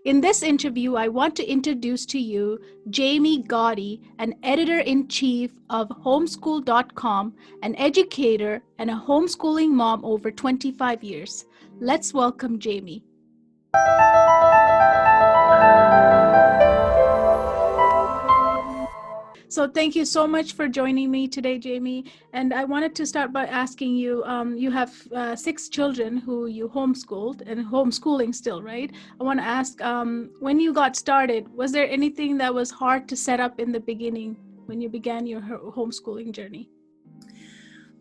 In this interview, I want to introduce to you Jamie Gaddy, an editor-in-chief of homeschool.com, an educator and a homeschooling mom over 25 years. Let's welcome Jamie. So thank you so much for joining me today, Jamie. And I wanted to start by asking you, you have 6 children who you homeschooled and homeschooling still, right? I want to ask, when you got started, was there anything that was hard to set up in the beginning when you began your homeschooling journey?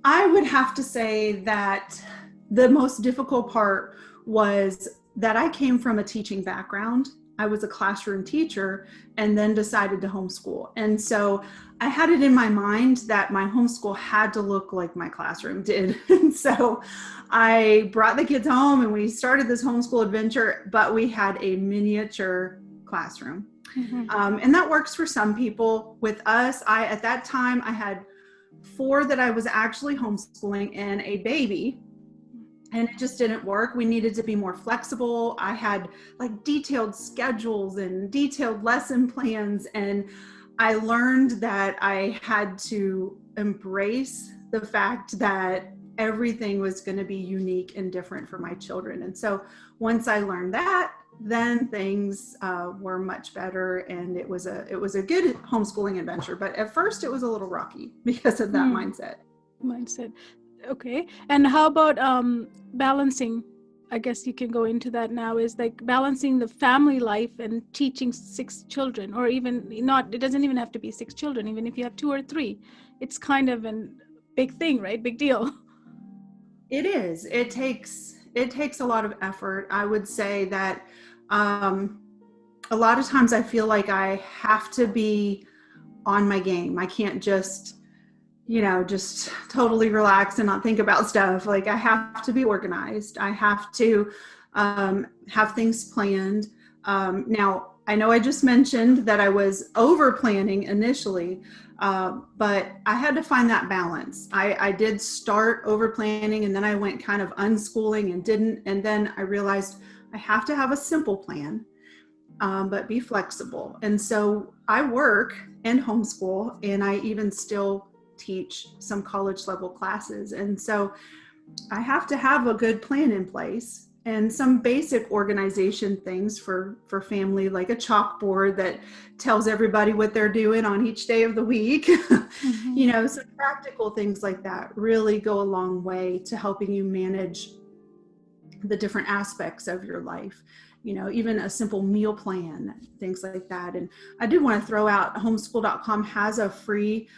I would have to say that the most difficult part was that I came from a teaching background. I was a classroom teacher and then decided to homeschool. And so I had it in my mind that my homeschool had to look like my classroom did. And so I brought the kids home and we started this homeschool adventure, but we had a miniature classroom. Mm-hmm. And that works for some people. With us, at that time, I had 4 that I was actually homeschooling and a baby. And it just didn't work. We needed to be more flexible. I had like detailed schedules and detailed lesson plans. And I learned that I had to embrace the fact that everything was going to be unique and different for my children. And so once I learned that, then things were much better. And it was a good homeschooling adventure. But at first it was a little rocky because of that mindset. Okay. And how about balancing? I guess you can go into that now, is like balancing the family life and teaching 6 children, or even not, it doesn't even have to be 6 children. Even if you have 2 or 3, it's kind of a big thing, right? Big deal. It is. It takes a lot of effort. I would say that a lot of times I feel like I have to be on my game. I can't just totally relax and not think about stuff. Like I have to be organized. I have to have things planned. Now, I know I just mentioned that I was over planning initially, but I had to find that balance. I did start over planning and then I went kind of unschooling and didn't. And then I realized I have to have a simple plan, but be flexible. And so I work and homeschool, and I even still teach some college level classes. And so I have to have a good plan in place and some basic organization things for family, like a chalkboard that tells everybody what they're doing on each day of the week. Mm-hmm. Some practical things like that really go a long way to helping you manage the different aspects of your life. Even a simple meal plan, things like that. And I did want to throw out, homeschool.com has a free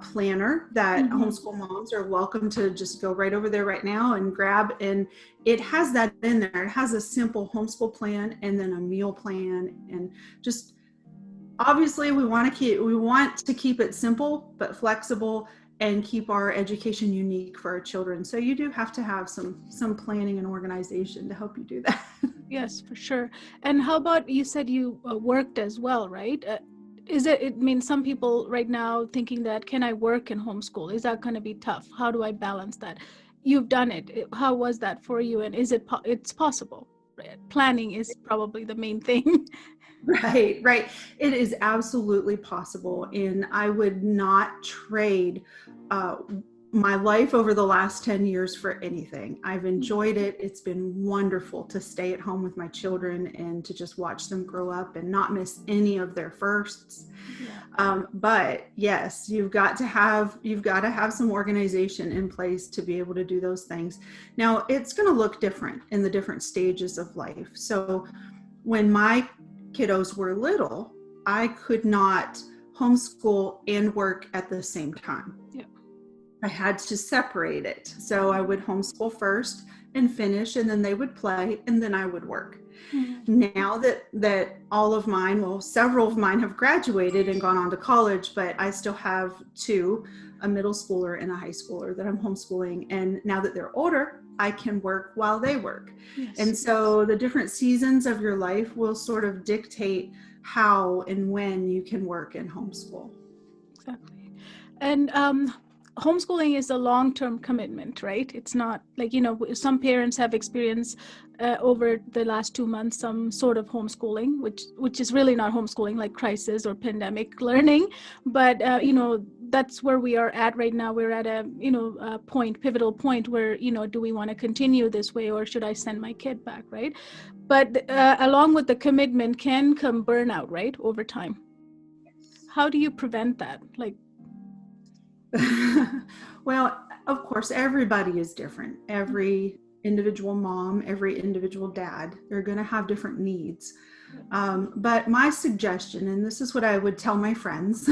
planner that homeschool moms are welcome to just go right over there right now and grab. And it has that in there. It has a simple homeschool plan and then a meal plan. And just obviously we want to keep it simple but flexible and keep our education unique for our children. So you do have to have some planning and organization to help you do that. Yes, for sure. And how about, you said you worked as well, right? Some people right now thinking that, can I work and homeschool? Is that going to be tough? How do I balance that? You've done it. How was that for you? And is it's possible? Right? Planning is probably the main thing. Right. It is absolutely possible. And I would not trade my life over the last 10 years for anything. I've enjoyed it. It's been wonderful to stay at home with my children and to just watch them grow up and not miss any of their firsts. Yeah. But yes, you've got to have some organization in place to be able to do those things. Now, it's going to look different in the different stages of life. So when my kiddos were little, I could not homeschool and work at the same time. Yeah. I had to separate it. So I would homeschool first and finish, and then they would play, and then I would work. Mm-hmm. Now that all of mine, several of mine have graduated and gone on to college, but I still have 2, a middle schooler and a high schooler that I'm homeschooling. And now that they're older, I can work while they work. Yes. And so the different seasons of your life will sort of dictate how and when you can work and homeschool. Exactly. And homeschooling is a long-term commitment, right? It's not like, some parents have experienced over the last 2 months some sort of homeschooling, which is really not homeschooling, like crisis or pandemic learning. But that's where we are at right now. We're at a pivotal point where do we want to continue this way, or should I send my kid back, right? But along with the commitment can come burnout, right, over time. How do you prevent that? Like, well, of course, everybody is different. Every individual mom, every individual dad, they're going to have different needs. But my suggestion, and this is what I would tell my friends,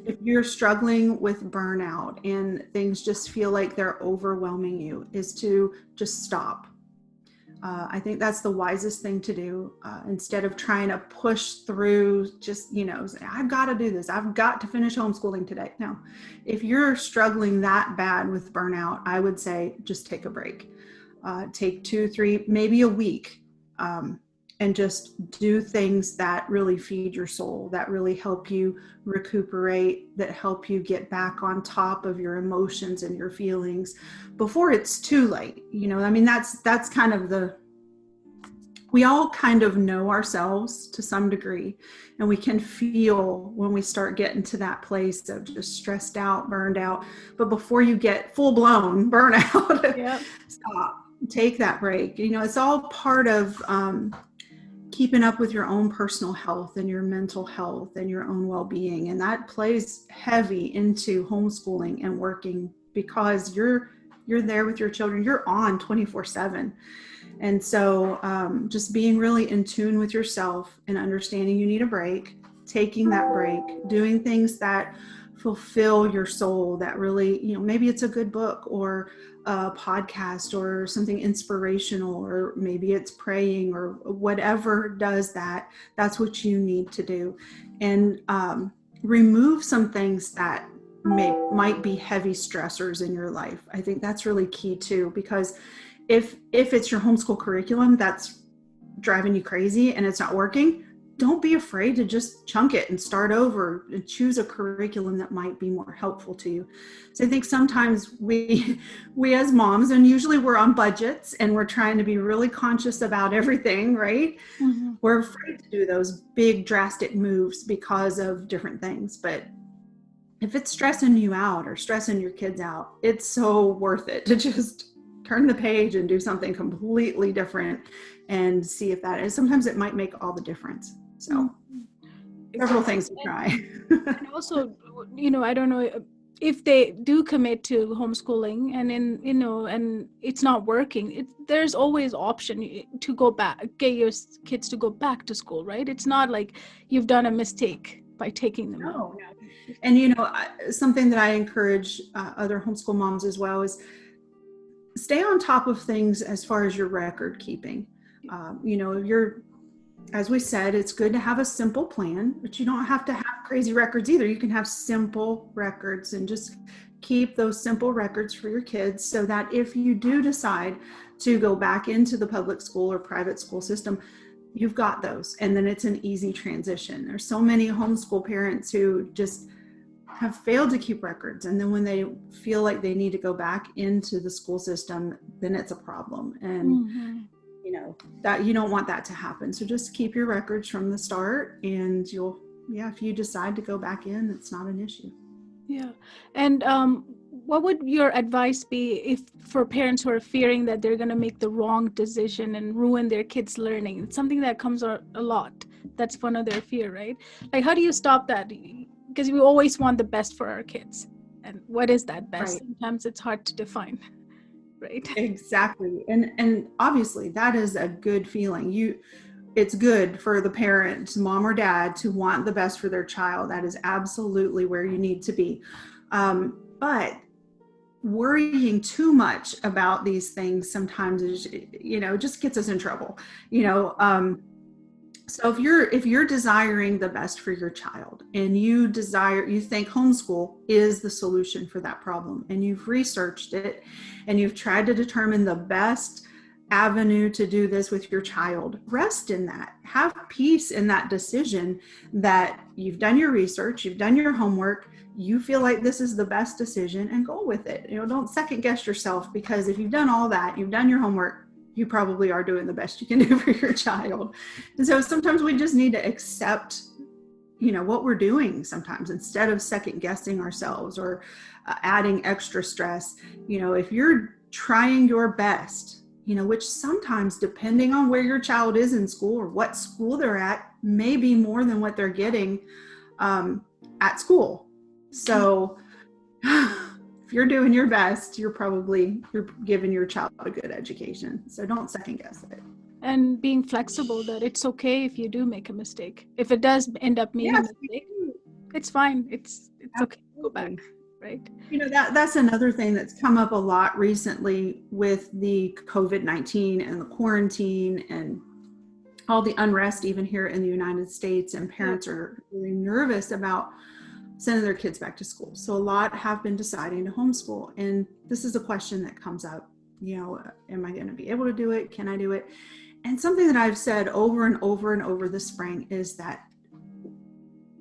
if you're struggling with burnout and things just feel like they're overwhelming you, is to just stop. I think that's the wisest thing to do, instead of trying to push through, just, say, I've got to do this. I've got to finish homeschooling today. No, if you're struggling that bad with burnout, I would say just take a break. Take 2, 3, maybe a week, and just do things that really feed your soul, that really help you recuperate, that help you get back on top of your emotions and your feelings before it's too late. That's kind of we all kind of know ourselves to some degree, and we can feel when we start getting to that place of just stressed out, burned out. But before you get full blown burnout, stop, take that break. It's all part of keeping up with your own personal health and your mental health and your own well-being. And that plays heavy into homeschooling and working, because you're there with your children. You're on 24/7. And so just being really in tune with yourself and understanding you need a break, taking that break, doing things that fulfill your soul, that really, maybe it's a good book or a podcast or something inspirational, or maybe it's praying, or whatever does that. That's what you need to do. And remove some things that might be heavy stressors in your life. I think that's really key too, because if it's your homeschool curriculum that's driving you crazy and it's not working, don't be afraid to just chunk it and start over and choose a curriculum that might be more helpful to you. So I think sometimes we as moms, and usually we're on budgets and we're trying to be really conscious about everything, right? Mm-hmm. We're afraid to do those big drastic moves because of different things. But if it's stressing you out or stressing your kids out, it's so worth it to just turn the page and do something completely different and see if that is. Sometimes it might make all the difference. So several things to try. And also, I don't know if they do commit to homeschooling and and it's not working, there's always option to go back, get your kids to go back to school, right? It's not like you've done a mistake by taking them out. No. And something that I encourage other homeschool moms as well is stay on top of things as far as your record keeping. As we said, it's good to have a simple plan, but you don't have to have crazy records either. You can have simple records and just keep those simple records for your kids, so that if you do decide to go back into the public school or private school system, you've got those, and then it's an easy transition. There's so many homeschool parents who just have failed to keep records, and then when they feel like they need to go back into the school system, then it's a problem. And that you don't want that to happen. So just keep your records from the start, and if you decide to go back in, it's not an issue. Yeah. And what would your advice be for parents who are fearing that they're going to make the wrong decision and ruin their kids' learning? It's something that comes a lot. That's one of their fear, right? Like, how do you stop that? Because we always want the best for our kids. And what is that best? Right. Sometimes it's hard to define. Right. Exactly. And obviously that is a good feeling. It's good for the parent, mom or dad, to want the best for their child. That is absolutely where you need to be. But worrying too much about these things sometimes is, just gets us in trouble. So if you're desiring the best for your child, and you think homeschool is the solution for that problem, and you've researched it and you've tried to determine the best avenue to do this with your child, rest in that. Have peace in that decision that you've done your research, you've done your homework, you feel like this is the best decision, and go with it. Don't second guess yourself, because if you've done all that, you've done your homework, you probably are doing the best you can do for your child. And so sometimes we just need to accept, what we're doing sometimes, instead of second guessing ourselves or adding extra stress. If you're trying your best, which sometimes, depending on where your child is in school or what school they're at, may be more than what they're getting at school. So if you're doing your best, you're giving your child a good education. So don't second guess it. And being flexible, that it's okay if you do make a mistake. If it does end up being a mistake, it's fine. It's okay to go back, right? That's another thing that's come up a lot recently with the COVID-19 and the quarantine and all the unrest, even here in the United States, and parents are really nervous about sending their kids back to school. So a lot have been deciding to homeschool. And this is a question that comes up, am I going to be able to do it? Can I do it? And something that I've said over and over and over this spring is that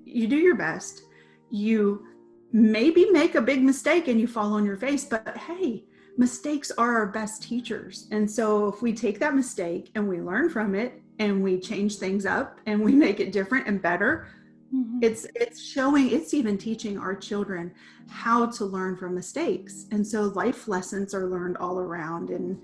you do your best. You maybe make a big mistake and you fall on your face, but hey, mistakes are our best teachers. And so if we take that mistake and we learn from it and we change things up and we make it different and better, it's even teaching our children how to learn from mistakes. And so life lessons are learned all around. And,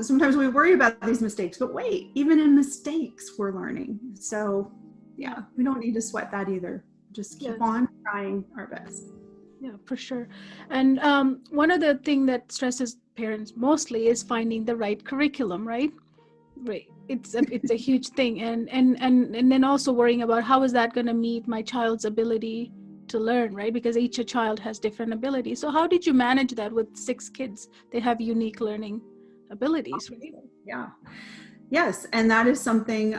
sometimes we worry about these mistakes, but wait, even in mistakes, we're learning. So we don't need to sweat that either. Just keep on trying our best. Yeah, for sure. And one of the things that stresses parents mostly is finding the right curriculum, right? Right. It's a huge thing. And then also worrying about how is that going to meet my child's ability to learn, right? Because each child has different abilities. So how did you manage that with 6 kids? They have unique learning abilities, right? Yeah. Yes. And that is something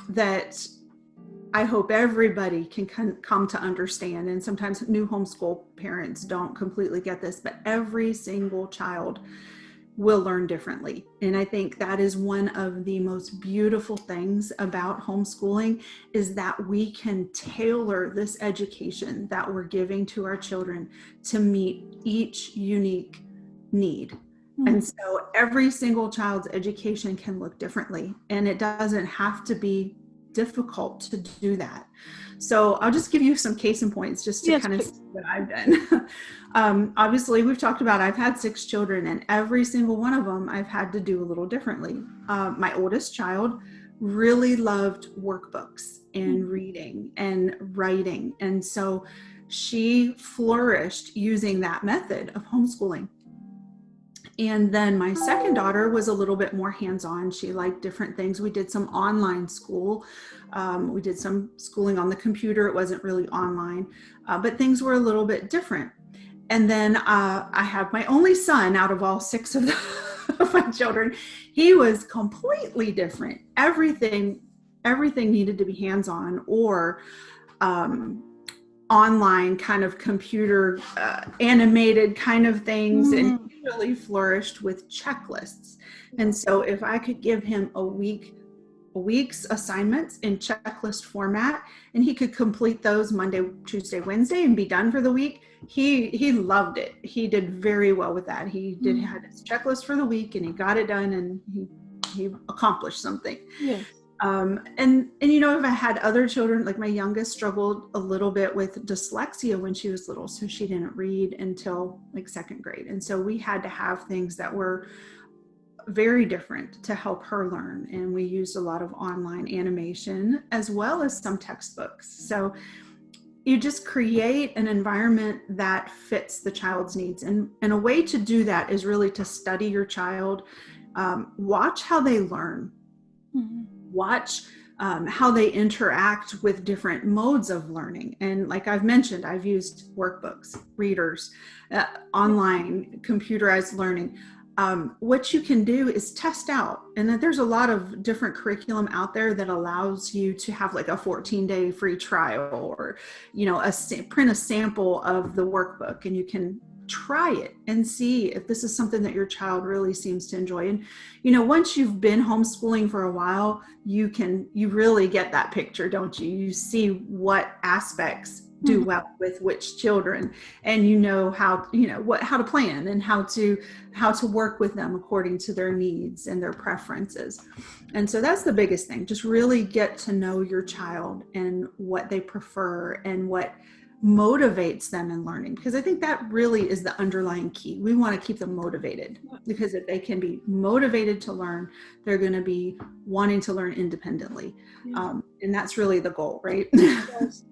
that I hope everybody can come to understand. And sometimes new homeschool parents don't completely get this, but every single child will learn differently. And I think that is one of the most beautiful things about homeschooling, is that we can tailor this education that we're giving to our children to meet each unique need. And so every single child's education can look differently, and it doesn't have to be difficult to do that. So I'll just give you some case in points just to kind of see what I've done. Obviously, we've talked about I've had 6 children, and every single one of them I've had to do a little differently. My oldest child really loved workbooks and reading and writing. And so she flourished using that method of homeschooling. And then my second daughter was a little bit more hands-on. She liked different things. We did some online school. We did some schooling on the computer. It wasn't really online, but things were a little bit different. And then I have my only son out of all 6 of my children. He was completely different. Everything needed to be hands-on or online kind of computer animated kind of things. And he really flourished with checklists. And so if I could give him a week's assignments in checklist format, and he could complete those Monday, Tuesday, Wednesday and be done for the week, he loved it. He did very well with that. He had his checklist for the week, and he got it done, and he accomplished something. Yeah. And if I had other children, like my youngest struggled a little bit with dyslexia when she was little, so she didn't read until like 2nd grade. And so we had to have things that were very different to help her learn. And we used a lot of online animation as well as some textbooks. So you just create an environment that fits the child's needs. And a way to do that is really to study your child, watch how they learn. Watch how they interact with different modes of learning. And like I've mentioned, I've used workbooks, readers, online, computerized learning. What you can do is test out, and that there's a lot of different curriculum out there that allows you to have like a 14-day free trial, or, print a sample of the workbook, and you can try it and see if this is something that your child really seems to enjoy. And, once you've been homeschooling for a while, you really get that picture, don't you? You see what aspects do well with which children, and how to plan and how to work with them according to their needs and their preferences. And so that's the biggest thing, just really get to know your child and what they prefer and what motivates them in learning, because I think that really is the underlying key. We want to keep them motivated, because if they can be motivated to learn, they're going to be wanting to learn independently. And that's really the goal, right?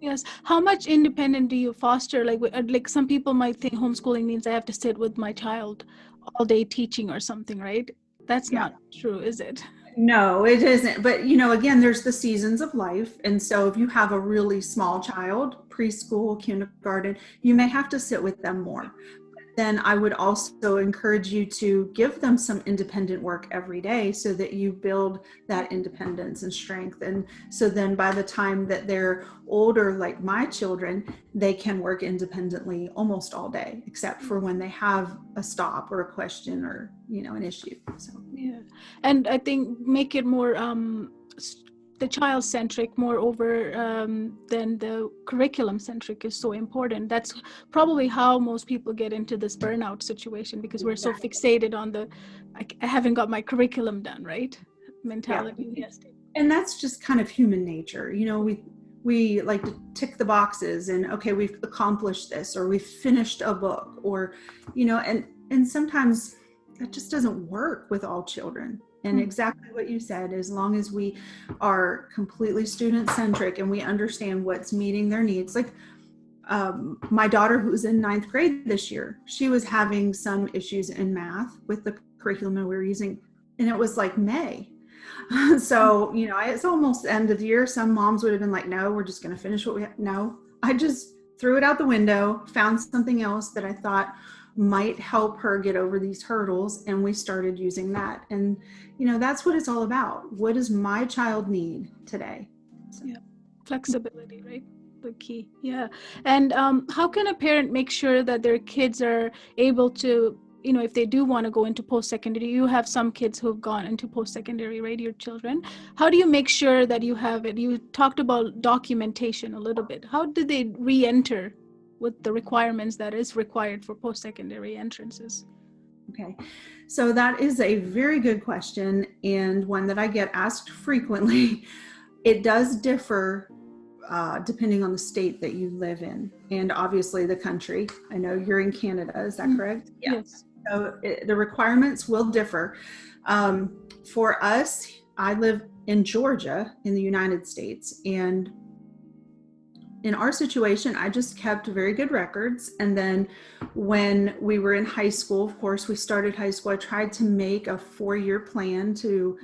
Yes. How much independent do you foster? Like some people might think homeschooling means I have to sit with my child all day teaching or something, right? That's not true, is it? No, it isn't. But, again, there's the seasons of life. And so if you have a really small child, preschool, kindergarten, you may have to sit with them more. Then I would also encourage you to give them some independent work every day so that you build that independence and strength. And so then by the time that they're older, like my children, they can work independently almost all day, except for when they have a stop or a question or, an issue. So, yeah. And I think make it more the child-centric more over than the curriculum-centric is so important. That's probably how most people get into this burnout situation, because we're so fixated on I haven't got my curriculum done, right? Mentality. Yeah. Yes. And that's just kind of human nature. We like to tick the boxes and, okay, we've accomplished this, or we've finished a book, or, and sometimes that just doesn't work with all children. And exactly what you said, as long as we are completely student-centric and we understand what's meeting their needs. Like my daughter, who's in 9th grade this year, she was having some issues in math with the curriculum that we were using, and it was like May. So, it's almost the end of the year. Some moms would have been like, no, we're just going to finish what we have. No, I just threw it out the window, found something else that I thought might help her get over these hurdles, and we started using that. And that's what it's all about. What does my child need today? So. Yeah, flexibility, right? The key. Yeah. And how can a parent make sure that their kids are able to, if they do want to go into post-secondary? You have some kids who have gone into post-secondary, right? Your children. How do you make sure that you have it? You talked about documentation a little bit. How do they re-enter with the requirements that is required for post-secondary entrances? Okay, so that is a very good question, and one that I get asked frequently. It does differ depending on the state that you live in, and obviously the country. I know you're in Canada, is that correct? Yeah. Yes. So the requirements will differ. For us, I live in Georgia in the United States, and in our situation, I just kept very good records. And then when we were in high school, of course, we started high school, I tried to make a 4-year plan to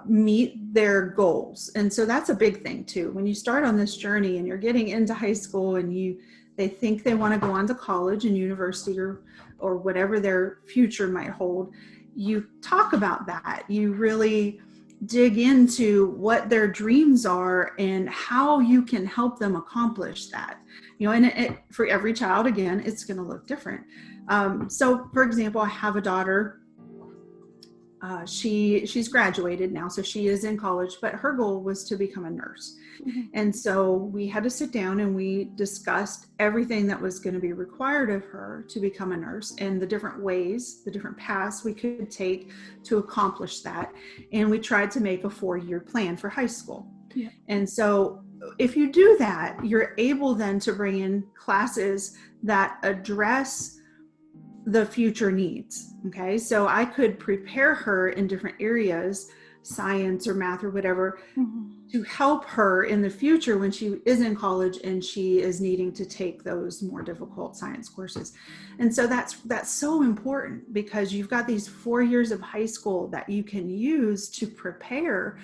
meet their goals. And so that's a big thing too. When you start on this journey and you're getting into high school and they think they want to go on to college and university or whatever their future might hold, you talk about that. You really dig into what their dreams are and how you can help them accomplish that. And for every child, again, it's going to look different. So for example, I have a daughter. She's graduated now, so she is in college, but her goal was to become a nurse. Mm-hmm. And so we had to sit down and we discussed everything that was going to be required of her to become a nurse and the different ways, the different paths we could take to accomplish that. And we tried to make a 4-year plan for high school. Yeah. And so if you do that, you're able then to bring in classes that address the future needs. Okay, so I could prepare her in different areas, science or math or whatever, to help her in the future when she is in college and she is needing to take those more difficult science courses. And so that's so important, because you've got these 4 years of high school that you can use to prepare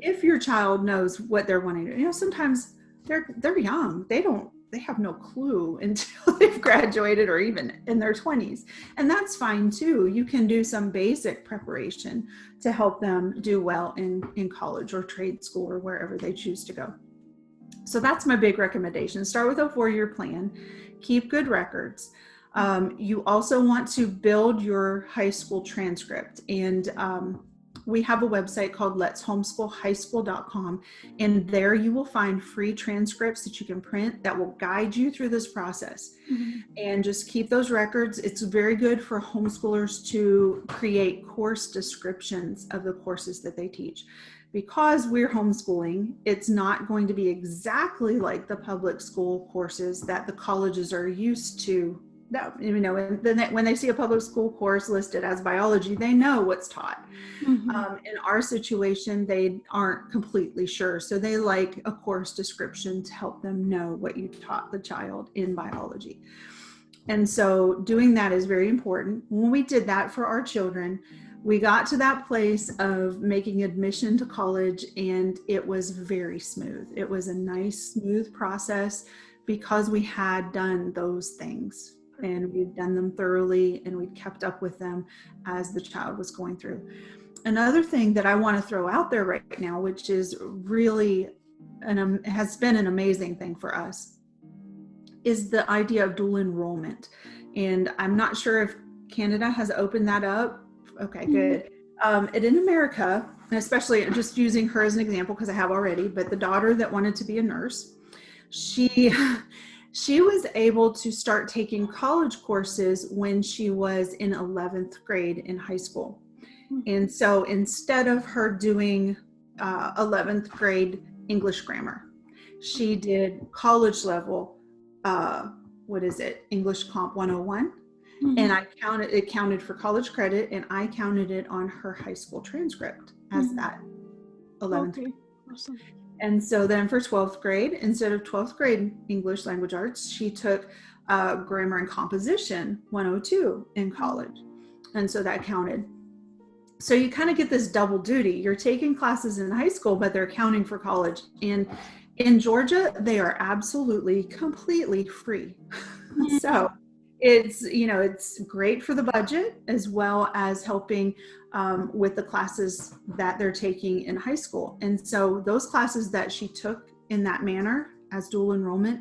if your child knows what they're wanting to. Sometimes they're young. They have no clue until they've graduated or even in their 20s. And that's fine too. You can do some basic preparation to help them do well in college or trade school or wherever they choose to go. So that's my big recommendation. Start with a 4-year plan, keep good records. You also want to build your high school transcript. And we have a website called letshomeschoolhighschool.com, and there you will find free transcripts that you can print that will guide you through this process. Mhm. And just keep those records. It's very good for homeschoolers to create course descriptions of the courses that they teach. Because we're homeschooling, it's not going to be exactly like the public school courses that the colleges are used to. That, you know, when they see a public school course listed as biology, they know what's taught. Mhm. In our situation, they aren't completely sure. So they like a course description to help them know what you taught the child in biology. And so doing that is very important. When we did that for our children, we got to that place of making admission to college, and it was very smooth. It was a nice, smooth process because we had done those things and we'd done them thoroughly and we'd kept up with them as the child was going through. Another thing that I want to throw out there right now, which is really has been an amazing thing for us, is the idea of dual enrollment. And I'm not sure if Canada has opened that up. Okay, good. And in America, and especially just using her as an example because I have already, but the daughter that wanted to be a nurse, she was able to start taking college courses when she was in 11th grade in high school. And so instead of her doing 11th grade English grammar, she did college level, English Comp 101. And it counted for college credit, and I counted it on her high school transcript as that 11th grade. Awesome. And so then for 12th grade, instead of 12th grade English language arts, she took grammar and composition 102 in college. And so that counted. So you kind of get this double duty. You're taking classes in high school, but they're counting for college. And in Georgia, they are absolutely, completely free. So it's great for the budget as well as helping with the classes that they're taking in high school. And so those classes that she took in that manner as dual enrollment,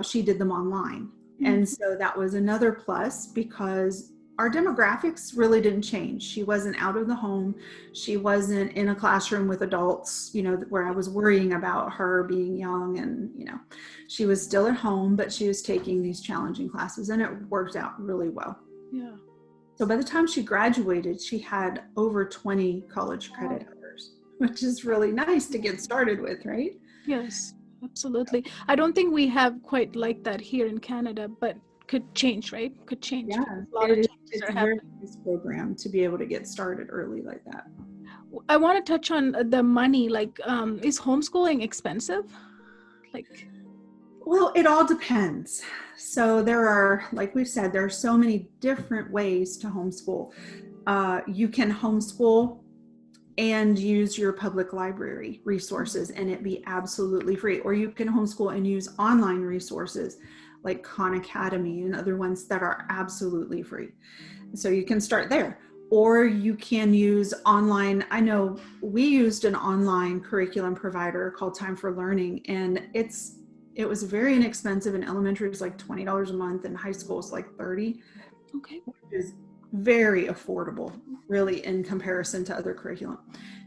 she did them online. And so that was another plus because our demographics really didn't change. She wasn't out of the home. She wasn't in a classroom with adults, where I was worrying about her being young, and, she was still at home, but she was taking these challenging classes, and it worked out really well. Yeah. So by the time she graduated, she had over 20 college credit hours, which is really nice to get started with, right? Yes, absolutely. I don't think we have quite like that here in Canada, but could change, right? Could change. Yeah, A lot of changes it's are a very happening. nice program to be able to get started early like that. I want to touch on the money. Like, is homeschooling expensive? Well, it all depends. So there are, like we've said, there are so many different ways to homeschool. You can homeschool and use your public library resources and it be absolutely free. Or you can homeschool and use online resources like Khan Academy and other ones that are absolutely free. So you can start there. Or you can use online. I know we used an online curriculum provider called Time for Learning, and it was very inexpensive. In elementary, it was like $20 a month, and high school is like $30. Okay. Which is very affordable, really, in comparison to other curriculum.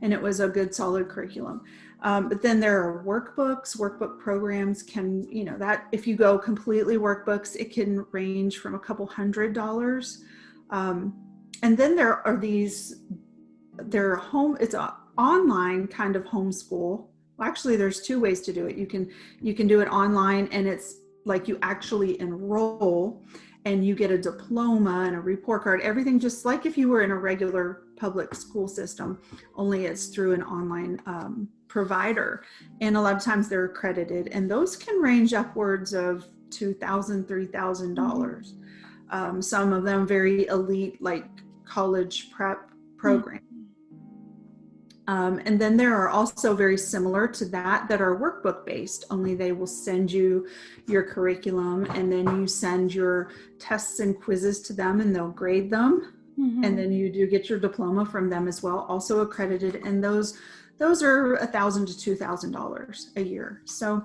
And it was a good, solid curriculum. But then there are workbook programs that if you go completely workbooks, it can range from a couple $100s. And then there are it's an online kind of homeschool. Well, actually, there's two ways to do it. You can do it online, and it's like you actually enroll and you get a diploma and a report card, everything just like if you were in a regular public school system, only it's through an online provider. And a lot of times they're accredited, and those can range upwards of $2,000, $3,000. Some of them very elite, like college prep program. And then there are also very similar to that are workbook based, only they will send you your curriculum and then you send your tests and quizzes to them and they'll grade them. And then you do get your diploma from them as well, also accredited. And those are $1,000 to $2,000 a year. So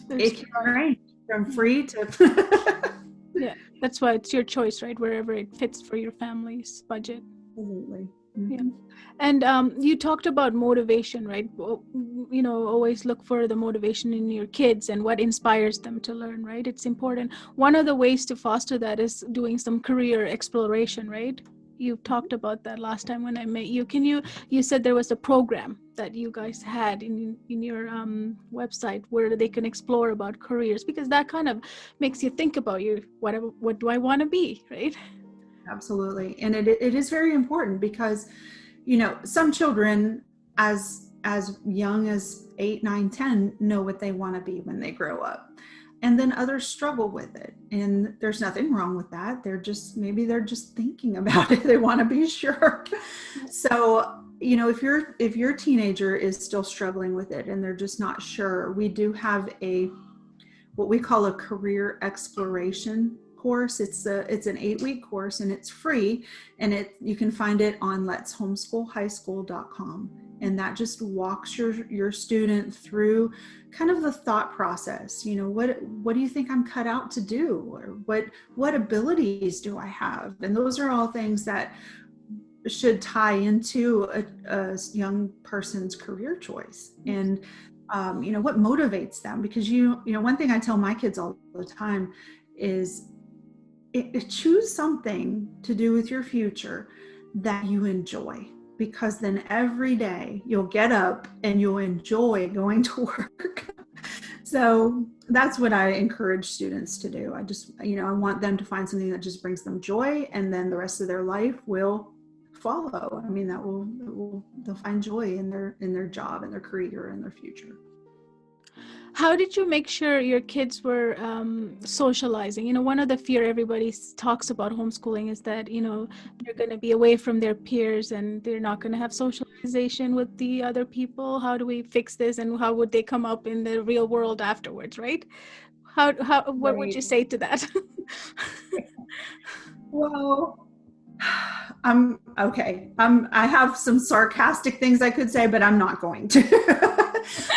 it can range from free to yeah, that's why it's your choice, right? Wherever it fits for your family's budget. Absolutely. Yeah. Mhm. And you talked about motivation, right? Well, always look for the motivation in your kids and what inspires them to learn, right? It's important. One of the ways to foster that is doing some career exploration, right? You talked about that last time when I met you. You said there was a program that you guys had in your website where they can explore about careers, because that kind of makes you think about what do I want to be, right? Absolutely. And it is very important because, some children as young as 8, 9, 10 know what they want to be when they grow up. And then others struggle with it. And there's nothing wrong with that. Maybe they're just thinking about it. They want to be sure. So, if your teenager is still struggling with it and they're just not sure, we do have what we call a career exploration course. It's an 8-week course, and it's free, and you can find it on letshomeschoolhighschool.com, and that just walks your student through kind of the thought process. What do you think I'm cut out to do, or what abilities do I have? And those are all things that should tie into a young person's career choice. And what motivates them, because one thing I tell my kids all the time is choose something to do with your future that you enjoy, because then every day you'll get up and you'll enjoy going to work. So that's what I encourage students to do. I want them to find something that just brings them joy, and then the rest of their life will follow. I mean, they'll find joy in their job and their career and their future. How did you make sure your kids were socializing? One of the fear everybody talks about homeschooling is that, they're going to be away from their peers and they're not going to have socialization with the other people. How do we fix this, and how would they come up in the real world afterwards, right? What would you Right. say to that? Well, I'm okay. I have some sarcastic things I could say, but I'm not going to.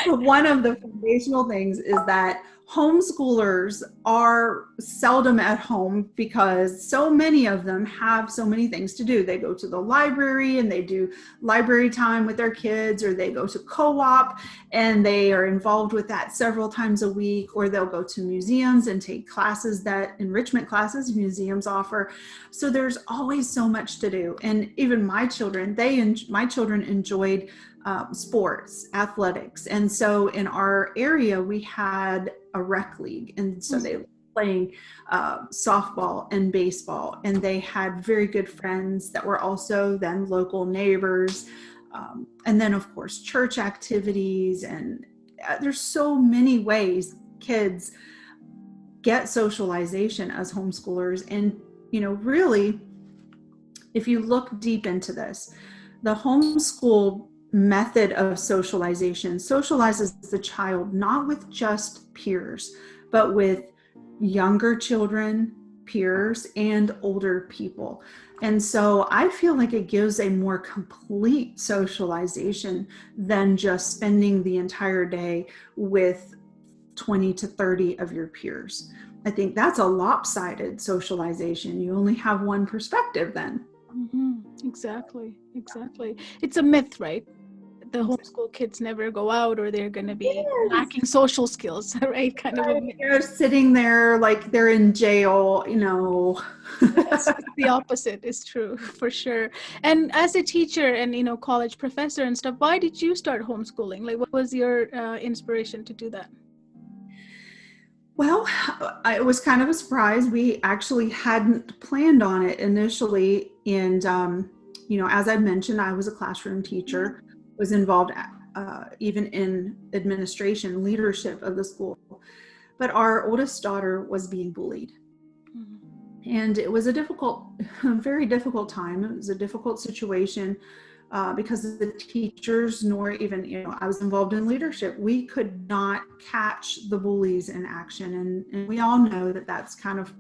But one of the foundational things is that homeschoolers are seldom at home because so many of them have so many things to do. They go to the library and they do library time with their kids, or they go to co-op and they are involved with that several times a week, or they'll go to museums and take classes, that enrichment classes museums offer. So there's always so much to do. And even my children enjoyed sports, athletics. And so in our area, we had a rec league. And so they were playing softball and baseball. And they had very good friends that were also then local neighbors. And then, of course, church activities. And there's so many ways kids get socialization as homeschoolers. And, really, if you look deep into this, the homeschool method of socialization socializes the child not with just peers, but with younger children, peers, and older people. And so I feel like it gives a more complete socialization than just spending the entire day with 20 to 30 of your peers. I think that's a lopsided socialization. You only have one perspective then. Exactly. It's a myth, right? The homeschool kids never go out, or they're going to be Yes. lacking social skills, right? Kind of a myth. They're sitting there like they're in jail. Yes, it's the opposite is true, for sure. And as a teacher and, college professor and stuff, why did you start homeschooling? Like, what was your inspiration to do that? Well, it was kind of a surprise. We actually hadn't planned on it initially. And, as I mentioned, I was a classroom teacher, was involved even in administration, leadership of the school. But our oldest daughter was being bullied. And it was a very difficult time. It was a difficult situation because the teachers, nor even, I was involved in leadership. We could not catch the bullies in action. And we all know that that's kind of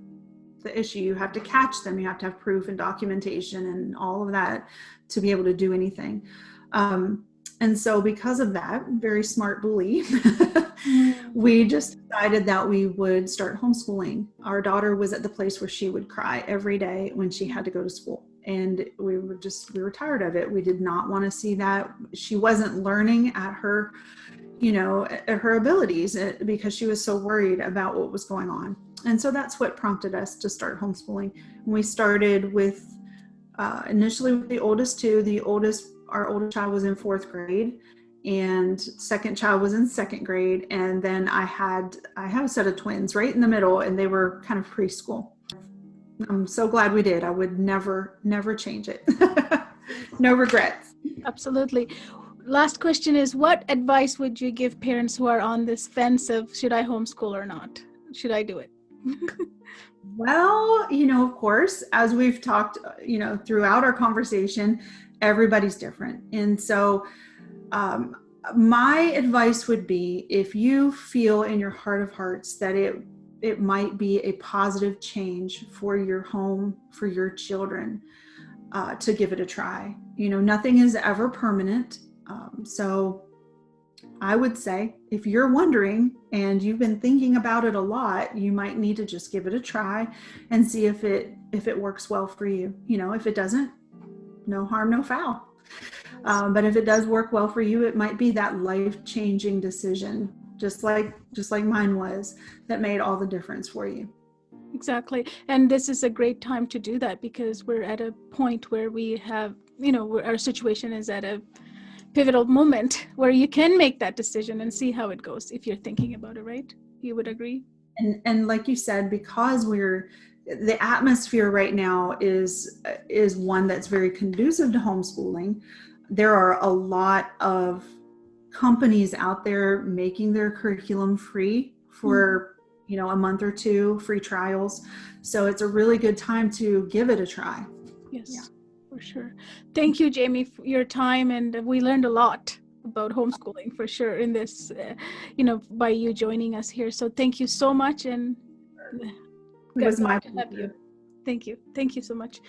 the issue. You have to catch them. You have to have proof and documentation and all of that to be able to do anything. And so because of that, very smart bully, we just decided that we would start homeschooling. Our daughter was at the place where she would cry every day when she had to go to school. and we were tired of it. We did not want to see that. She wasn't learning at her, at her abilities, because she was so worried about what was going on. And so that's what prompted us to start homeschooling. And we started with initially with the oldest two. Our oldest child was in 4th grade, and second child was in 2nd grade. And then I have a set of twins right in the middle, and they were kind of preschool. I'm so glad we did. I would never change it. No regrets. Absolutely. Last question is, what advice would you give parents who are on this fence of should I homeschool or not? Should I do it? Well, of course, as we've talked, throughout our conversation, everybody's different. And so my advice would be, if you feel in your heart of hearts that it might be a positive change for your home, for your children, to give it a try. Nothing is ever permanent. So I would say, if you're wondering and you've been thinking about it a lot, you might need to just give it a try and see if it works well for you. If it doesn't, no harm, no foul. But if it does work well for you, it might be that life-changing decision, just like mine was, that made all the difference for you. Exactly. And this is a great time to do that, because we're at a point where we have, our situation is at a pivotal moment where you can make that decision and see how it goes if you're thinking about it, right? You would agree? And like you said, because the atmosphere right now is one that's very conducive to homeschooling. There are a lot of companies out there making their curriculum free for a month or two, free trials. So it's a really good time to give it a try. Yes. Yeah. For sure. Thank you, Jamie, for your time. And we learned a lot about homeschooling for sure in this, by you joining us here. So thank you so much. And it was my pleasure. To have you. Thank you. Thank you so much.